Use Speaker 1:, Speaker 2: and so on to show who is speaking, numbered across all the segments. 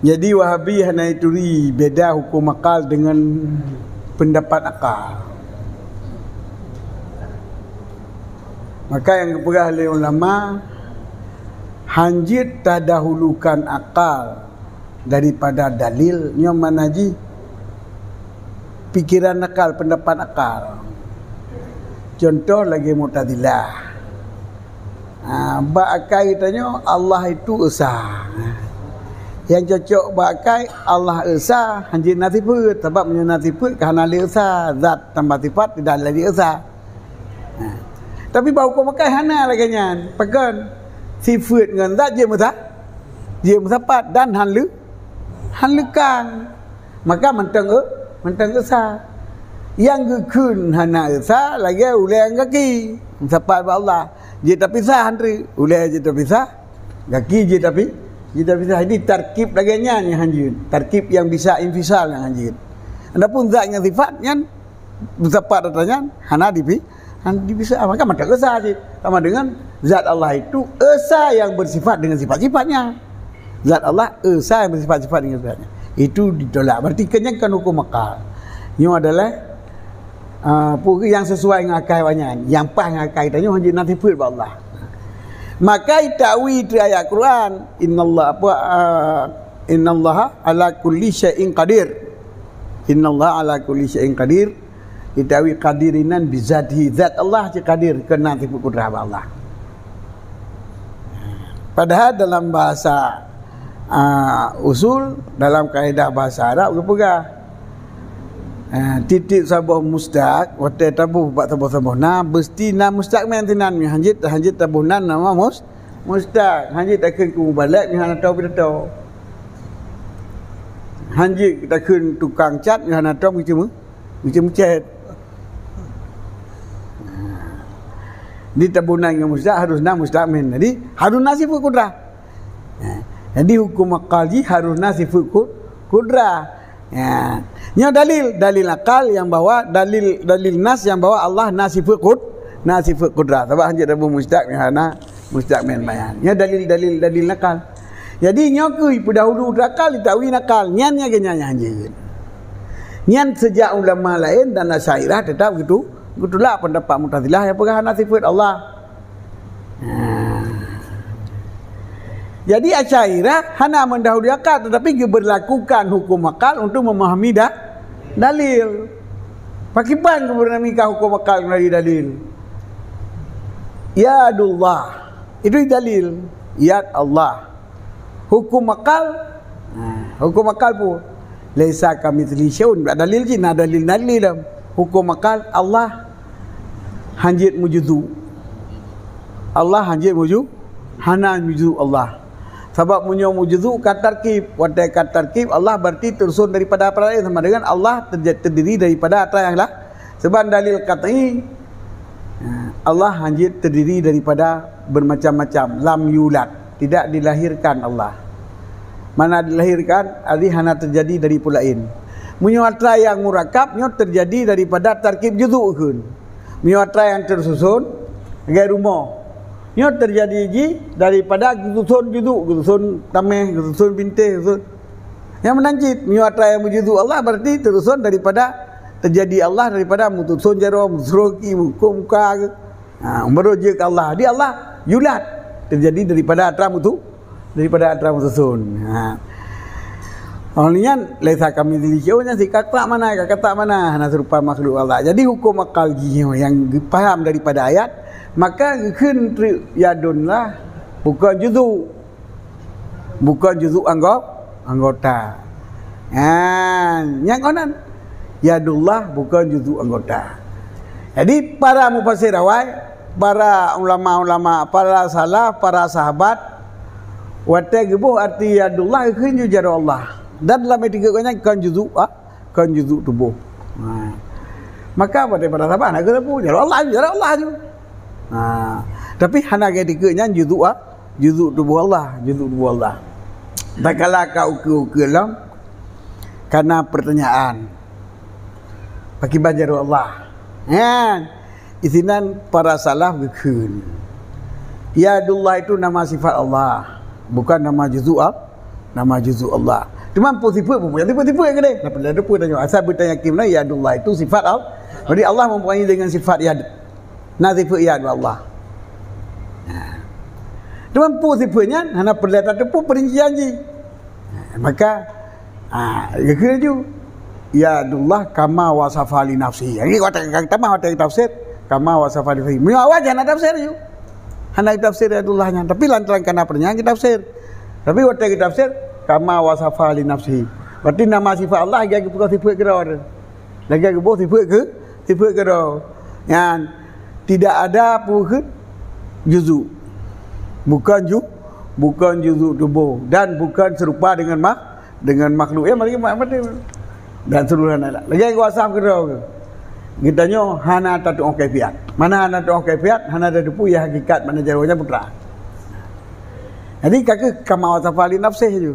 Speaker 1: Jadi Wahabi hana ituri beda hukum akal dengan pendapat akal. Maka yang dipegang oleh ulama, hanjit terdahulukan akal daripada dalil. Nyom manaji pikiran akal, pendapat akal. Contoh lagi Mu'tazilah. Ba'akai tanya Allah itu esa. Yang cocok ba'akai Allah esa hanjit nasifut. Sebab punya nasifut kerana dia esa. Zat tambah sifat tidak lagi esa. Tapi bau kau makai hana lagi nyan. Pakan sifat dengan zat je masa. Dia musapat dan hanlekang. Maka mentang esa. Yang gekun hana esa lagi ulai kaki. Musapat ba Allah. Dia tak pisah hantri. Ulai je tak pisah. Kaki je tapi dia tak pisah. Ini tarkib lagi nyan yang hanjit. Tarkib yang bisa infisal yang hanjit. Adapun zat yang sifat nyan musapat datanya hana bisa, maka macam esa je. Sama dengan zat Allah itu esa yang bersifat dengan sifat-sifatnya. Zat Allah esa yang bersifat-sifat dengan sifatnya. Itu ditolak. Berarti kenyangkan hukum akal. Ini adalah yang sesuai dengan akal banyak. Yang pas dengan akal tanya hanya nanti pun Allah. Maka takwi itu ayat Quran, innallaha ala kulli syai'in qadir. Innallaha ala kulli syai'in qadir. Itawi qadirinan bizatihi, zat Allah je qadir kena tipu kudrah Allah. Padahal dalam bahasa usul, dalam kaedah bahasa Arab apa titik sabah mustaq wate tabuh bak tabuh na besti na mustaq men tinan mi hanjit tabunan nama mustaq hanjit akan ku balik mi hana tahu tahu hanjit takun tukang cat mi hana tahu macam cat. Di tabunan yang mustaq harusna mustaqmin. Jadi harusna sifat kudrah. Jadi hukum akal ji harusna sifat kudrah. Ya. Nya dalil akal yang bawa dalil nas yang bawa Allah nasifat kudrah. Sebab hanya tabu mustaq hana mustaqmin bayan. Nya dalil akal. Jadi nya ku pendahulu akal ditawi akal. Nyan nya genya hanjin. Nyan sejak ulama lain dan Asy'ariyah tetap gitu. Itulah pendapat Mu'tazilah yang pegang sifat Allah. Jadi Asy'ariyah hanya mendahului akal, tetapi berlakukan hukum akal untuk memahami dalil. Pakipan keberanikan hukum akal dari dalil. Yadullah itu dalil. Yad Allah. Hukum akal pun laisa kamitsli syai'un. Dalil je, dalil dalam hukum akal Allah hanjit mujudu. Allah hanjit mujudu, hana mujudu Allah. Sebab punya mujudu katarkib, wadai katarkib Allah berarti tersun daripada apa lain sama dengan Allah terdiri daripada apa yang lah. Sebab dalil qat'i Allah hanjit terdiri daripada bermacam-macam. Lam yulad, tidak dilahirkan Allah. Mana dilahirkan, ali hana terjadi dari pulain. Munyawatra yang murakabnya terjadi daripada tarkib juzu'un. Munyawatra yang tersusun sebagai rumah. Nya terjadi daripada susun juzu', susun tameh, susun bintih, susun. Yang menancit munyawatra yang berjuzu' Allah berarti tersusun daripada terjadi Allah daripada mutusun jarum, musroki, muka. Merujuk Allah. Dia Allah yulad terjadi daripada atram itu, daripada atram susun. Awalnya laisa kami dilihnya si kata mana hana serupa makhluk Allah. Jadi hukum akal yang paham daripada ayat, maka kun yadunlah bukan juzu anggota. Yang konan yadullah bukan juzu anggota. Jadi para mufassir awal, para ulama-ulama, para salaf, para sahabat wate gebuh arti yadullah kun jujar Allah. Dan dalam etika kan juzu tubuh. Maka pada sahabat nak kata pun jar Allah je. Tapi hana etikanya juzu tubuh Allah. Tak kala kau kelam karena pertanyaan. Bagi bajar Allah. Isinan para salaf gekun. Yadullah itu nama sifat Allah, bukan nama juzu Allah. Cuma tipe pun yang tipe-tipe yang gede. Kenapa dia depa tanya asal bertanya kimna yadullah itu sifat Allah. Jadi Allah mempunyai dengan sifat yad. Nazifu yad Allah. Cuma tipenya hana perlata tu perincian je. Maka ya kerja yadullah kama wasafa li nafsi. Ini kata tamah kata tafsir kama wasafa li nafsi. Mu awak jangan tafsir you. Hana tafsir yadullahnya tapi lantaran kana pernya kita tafsir. Tapi waktu kita tafsir kama wasafa li nafsi. Berarti nama sifat Allah lagi bukan tipe kira. Lagi bukan tipe kira. Yang tidak ada pun juzu. Bukan juzu tubuh dan bukan serupa dengan makhluk. Ya mari dan seluruh anak. Lagi kuasa kira ke. Kita nyo hana tatu kaifiat. Mana hana tatu kaifiat, hana ada depu ya hakikat mana jaronya putra. Jadi kakak kama wasafali nafsih je.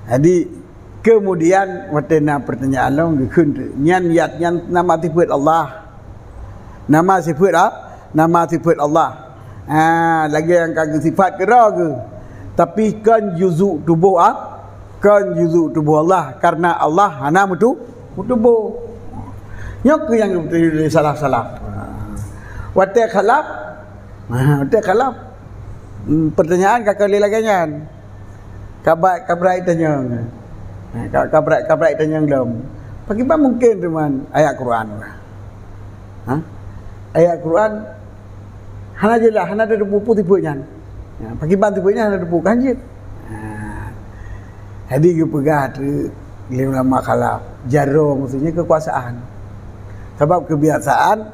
Speaker 1: Jadi kemudian watena pertanyaan long gekun nyan yat nyan nama sifat Allah. Nama sifat Allah. Lagi yang kagak sifat kira ke. Tapi kan juzu tubuh kan juzu tubuh Allah karena Allah hana mutu tubuh. Nyok yang salah-salah. Wate khalaf. Pertanyaan kakak lagi nyan. Kabrai tanya. Kabrai tanya belum. Bagaimana mungkin teman ayat Quran? Ayat Quran hana jelah hana ada buku tipenya. Bagaimana tipenya hana ada buku kanjit. Jadi dia pegang lima khalaf. Jaro maksudnya kekuasaan. Sebab kebiasaan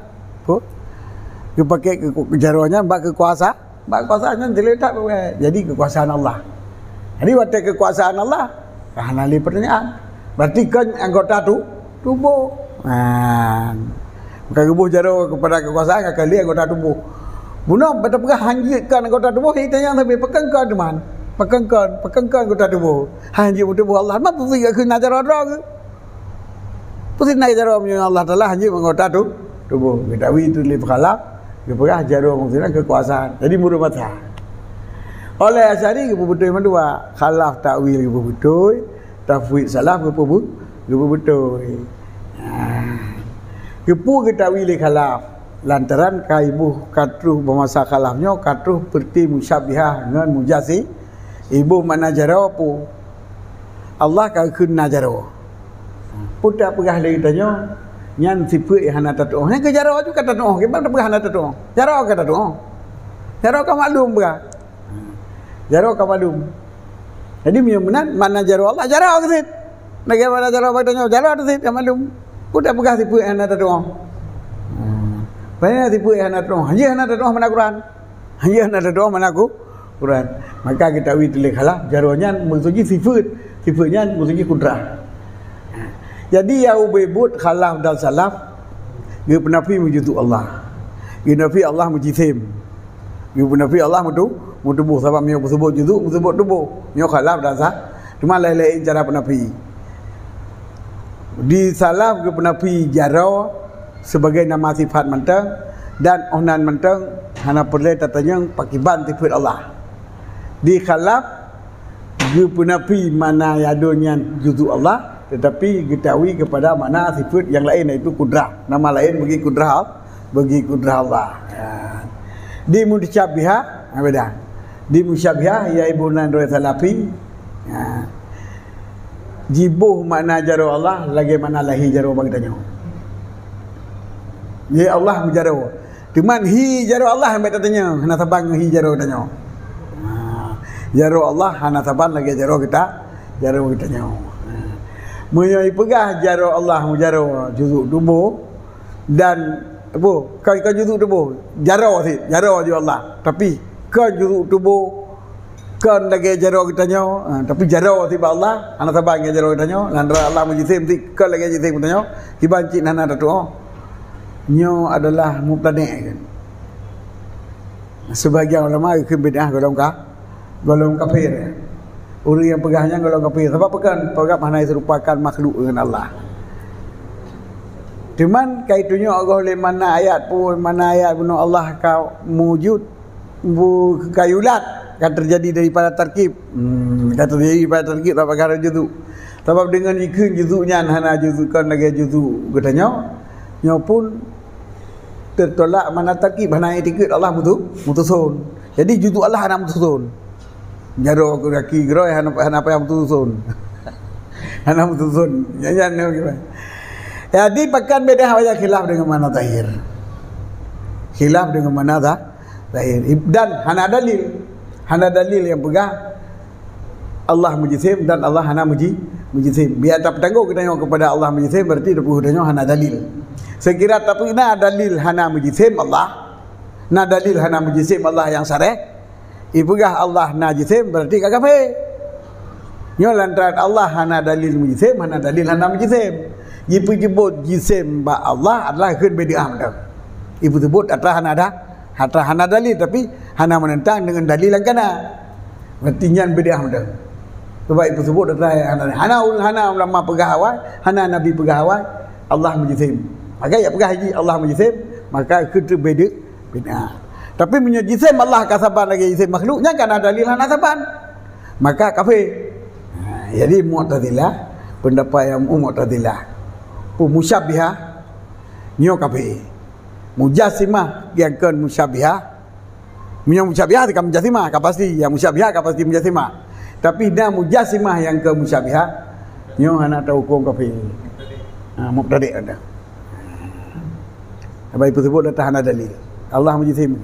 Speaker 1: dia pakai jaronya bak kekuasaannya diletak jadi kekuasaan Allah. Jadi waktu kekuasaan Allah hana li pertanyaan. Berarti kan anggota tubuh. Bukan tubuh jaro kepada kekuasaan kali anggota tubuh. Bunuh betul pegang hanjitkan anggota tubuh kita yang lebih pekengkan teman. Pekengkan anggota tubuh. Hanjit tubuh Allah. Apa pun tidak kena jaro ke? Putih naik jaro punya Allah Taala hanjit anggota tubuh. Kita itu lebih khalaf. Dia pegang jaro maksudnya kekuasaan. Jadi murid mata. Oleh asari ke betul yang dua khalaf takwil ke betul, tafwid salaf ke betul. Kepu ke takwil khalaf lantaran kaibuh katruh bermasa khalafnya katruh berti musyabihah dengan mujasi ibu mana jaro pu Allah ka kun najaro. Pudak pegah lagi tanya nyan sipu hana tatu. Nya ke jaro tu kata tu. Gimana pegah hana tatu? Jaro kata tu. Jaro ka maklum pegah. Jaro ka malum. Jadi benar mana jaro Allah jaro ke sit. Lagi mana jaro tanya jaro tu sit ka malum. Pudak pegah sipu hana tatu. Banyak tipu hana tatu. Hanya hana tatu mana Quran. Hanya hana tatu mana Quran. Maka kita witulik halah jaronya maksudnya sifatnya maksudnya kudrah. Jadi yang ubebut khalaf dan salaf dia penafi wujud Allah. Dia nafi Allah mujisim. Dia penafi Allah mutubuh sebab dia sebut juzuk sebut tubuh. Dia khalaf dan salaf. Cuma lain-lain cara penafi. Di salaf dia penafi jaro sebagai nama sifat mentang dan onan mentang hana perlu tatanya pakiban sifat Allah. Di khalaf dia penafi mana yadunya juzuk Allah tetapi diketahui kepada makna sifat yang lain iaitu kudrah. Nama lain bagi kudrah Allah. Di musyabihah beda. Di musyabihah ya ibunan roh salafi. Jibuh makna jaro Allah lagi mana lahi jaro bagi tanya. Ya Allah jaro. Cuman hi jaro Allah yang tanya, hana tabang hi jaro tanya. Jaro Allah hana tabang lagi jaro kita tanya. Menyai pegah jaro Allah jaro juzuk tubuh dan kan juzuk tubuh jaro je Allah tapi kan juzuk tubuh kan lagi jaro kita nyo tapi jaro tiba Allah ana tabang jaro kita nyo landra Allah mujisim ti kan lagi jisim kita nyo kibanci nana datu nyo adalah mubtadi' kan. Sebagian ulama ke bidah golong kafir. Orang yang pegahnya kalau kafir sebab pegang mana serupakan makhluk dengan Allah. Cuman kaitannya Allah oleh mana ayat pun Allah kau wujud kayulat akan terjadi daripada tarkib. Akan terjadi daripada tarkib tak perkara juzuk. Sebab dengan ikun juzuknya hana juzukan lagi juzuk katanya, nya pun tertolak mana tarkib hana etikut Allah mutusun. Jadi juzuk Allah hana mutusun. Jaro aku kaki geroy hana apa yang mutusun. Hana mutusun. Jangan gimana. Jadi pakan beda wajah khilaf dengan mana zahir. Khilaf dengan mana zahir. Dan hana dalil yang pegah Allah mujisim dan Allah hana mujisim. Biar tak bertanggung kita tengok kepada Allah mujisim berarti dia hana dalil. Sekira tapi na dalil hana mujisim Allah. Na dalil hana mujisim Allah yang sareh. Ipegah Allah na jisim berarti kafir. Nyo lantaran Allah hana dalil mujisim, hana dalil hana mujisim. Ipu jebut jisim ba Allah adalah keun bid'ah dah. Ibu sebut atas hana dalil tapi hana menentang dengan dalil yang kana. Berarti nyan bid'ah dah. Sebab ibu sebut atas hana ulama pegawai, hana nabi pegawai, Allah mujisim. Maka ya pegah haji Allah mujisim, maka keun bid'ah. Tapi menjisim Allah kasaban lagi jisim makhluknya kan ada dalil hana saban. Maka kafir. Jadi Mu'tazilah, pendapat yang Mu'tazilah, musyabbihah nyo kafir. Mujassimah yang kan musyabbihah. Yang musyabbihah kan mujassimah, kan pasti yang musyabbihah kan pasti mujassimah. Tapi dah mujassimah yang ke musyabbihah nyo hana tahu hukum kafir. Mu'tadi ada. Apa itu sebut datang hana dalil. Allah mujassim.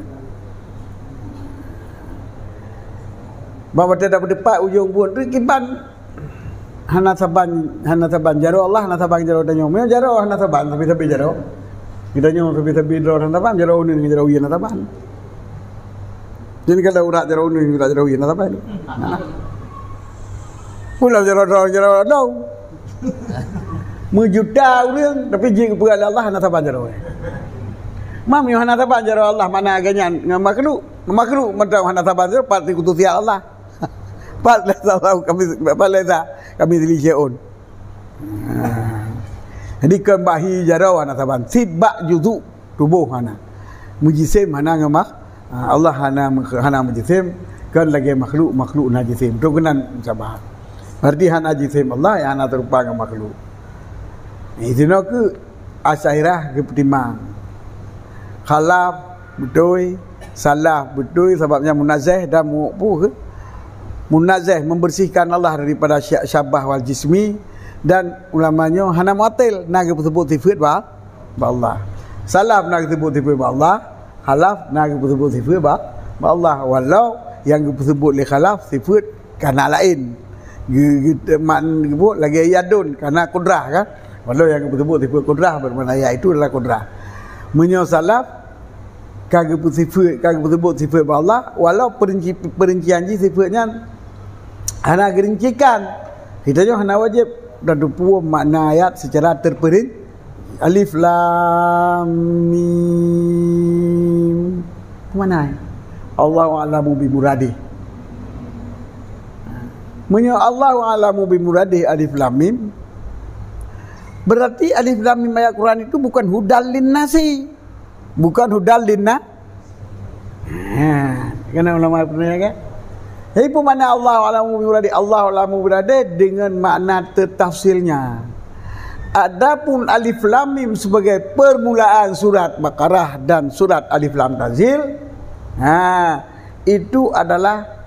Speaker 1: Bahawa tidak berdepat ujung pun tu kiban hana saban jaro Allah hana saban jaro danyo me jaro hana saban tapi jaro kita nyo tapi jaro hana saban jaro unin jaro wi hana saban jadi kalau urat jaro unin kita jaro wi hana saban pulau jaro do mejuta urang tapi jing kepada Allah hana saban jaro mam yo hana saban jaro Allah mana ganyan makhluk mentang hana saban jaro pasti kutusi Allah Pak lesa kami dilisyaun. Jadi kembahi jarau ana taban sibak juzu tubuh hana. Mujisim hana ngamah Allah hana mujisim kan lagi makhluk najisim. Tu kenan sabah. Berarti hana jisim Allah yang hana terupa dengan makhluk. Izina ke Asy'ariyah ke pertimang. Khalaf betul, salah betul sebabnya munazzah dan mu'pu ke munazzah membersihkan Allah daripada syabah wal jismi dan ulamanya hana mu'til nak sebut sifat ba Allah. Salaf nak sebut sifat ba Allah, khalaf nak sebut sifat ba Allah walau yang sebut li khalaf sifat kana lain. Man sebut lagi yadun kana kudrah kan. Walau yang sebut sifat kudrah bermakna ya itu adalah kudrah. Menyo salaf kagak sebut sifat ba Allah walau perincian sifatnya hana gerincikan kita jo hana wajib dan dua makna ayat secara terperinci alif lam mim mana Allahu a'lamu bi muradi menyo Allahu a'lamu bi muradi alif lam mim berarti alif lam mim ayat Quran itu bukan hudal linnasi bukan hudal linna kena ulama pernah kan. Jadi pun mana Allah alamu berada, Allah alamu berada dengan makna tertafsirnya. Adapun alif lam mim sebagai permulaan surat Baqarah dan surat Alif Lam Tanzil, itu adalah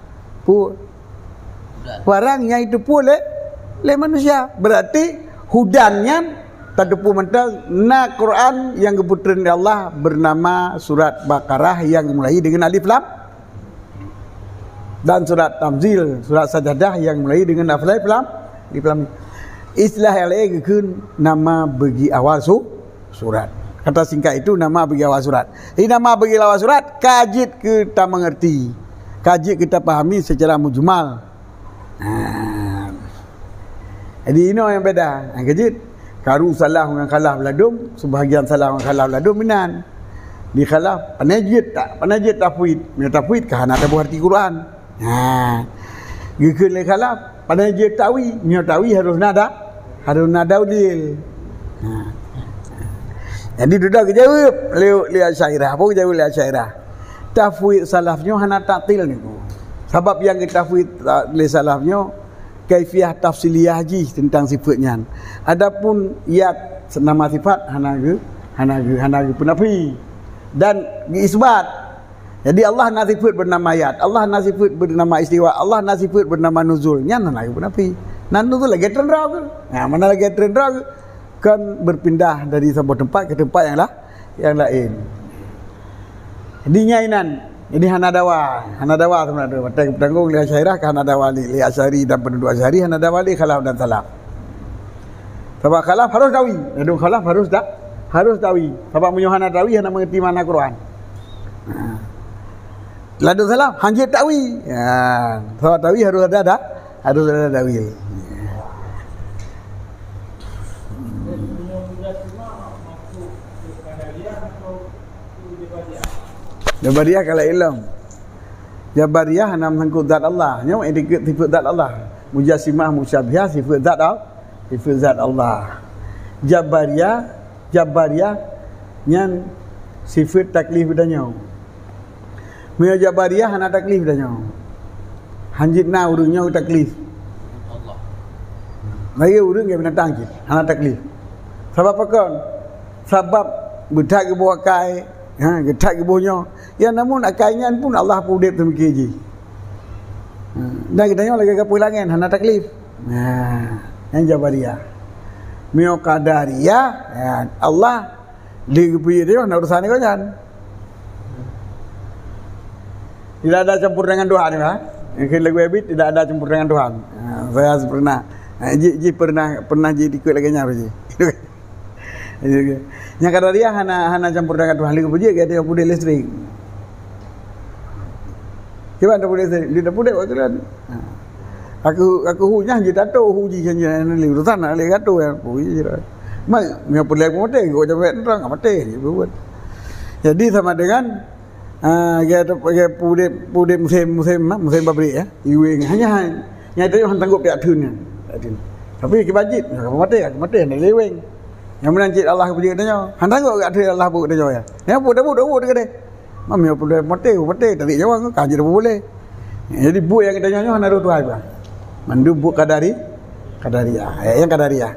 Speaker 1: barangnya itu pula le manusia. Berarti hudannya terdepu mentang na Quran yang keputusan Allah bernama surat Baqarah yang mulai dengan alif lam dan surat Tamzil, surat Sajadah yang mulai dengan alif lam. Istilah yang lain ke nama bagi awal surat. Kata singkat itu nama bagi awal surat. Ini nama bagi awal surat kajit kita mengerti, kajit kita pahami secara mujmal. Jadi ini yang beda. Yang kajit karu salah dengan khalaf ladum, sebahagian salah dengan khalaf ladum minan. Di khalaf panajid tafwid, tafwid ke hana tabu arti Quran. Gikun le khalaf panajid tawi, tawi harus nada udil. Jadi sudah kejawab li Asy'ariyah. Apa kejawab li Asy'ariyah? Tafwid salafnya hana ta'til niku. Sebab yang kita boleh salahnya kaifiah tafsiliyah haji tentang sifatnya. Adapun iat nama sifat hanaga penafi dan diisbat. Jadi Allah nak sifat bernama ayat, Allah nak sifat bernama istiwa, Allah nak sifat bernama nuzul. Nya hanaga penafi. Nan nuzul lagi terendra ke? Nah, mana lagi terendra ke? Kan berpindah dari sebuah tempat ke tempat yang lain. Jadi nyainan. Jadi hanadawa sebenarnya. Mata petanggung li asyairah ke hanadawa li asyari dan penduduk asyari, hanadawa li khalaf dan salaf. Sebab khalaf harus tawi. Jadi khalaf harus tawi. Sebab menyuhana tawi hana mengerti makna Quran. Ladu salaf hanya tawi. Sebab tawi harus ada tawi. Jabariyah kalau ilm. Jabariyah hanya mengikut zat Allah. Nyo ikut sifat zat Allah. Mujassimah musyabihah sifat zat Allah. Jabariyah yang sifat taklif danyo. Mia Jabariyah hanya taklif danyo. Hanjitna urungnya taklif. Allah. Lagi urung yang binatang jit, hanya taklif. Sebab apa kan? Sebab bedak ke bawah kai, getak ke bawahnya. Ya namun akainya pun Allah pudip temiki je. Dan kita tengok lagi kapul langit hana taklif. Yang Jabariyah. Mio Qadariyah, Allah di punya dia nak urusan ni kan. Tidak ada campur dengan Tuhan ni ha. Yang lagu habit tidak ada campur dengan Tuhan. Saya pernah pernah jadi ikut lagi nya je. Yang Qadariyah hana campur dengan Tuhan lagu puji ke dia pudip listrik. Kiban dah boleh dia dah boleh waktu kan. Aku hujan je tato huji jangan ni urusan nak le gato ya. Puji je. Mak me boleh mate go sampai terang mate buat. Jadi sama dengan dia pudip musim pabrik ya. Iwing hanya tu han tanggup pihak thun kan. Tapi kibajit mate nak leweng. Yang menancit Allah puji katanya. Han tanggup kat thun Allah bu katanya ya. Ya bu dah dekat dia. Mami boleh mati tadi jawab kan jadi boleh. Jadi bu yang kita nyanyi hana tu apa? Mandu bu Qadariyah. Yang Qadariyah.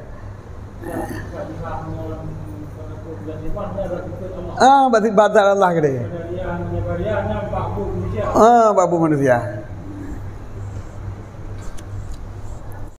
Speaker 1: Berarti bazar Allah ke dia. Babu manusia.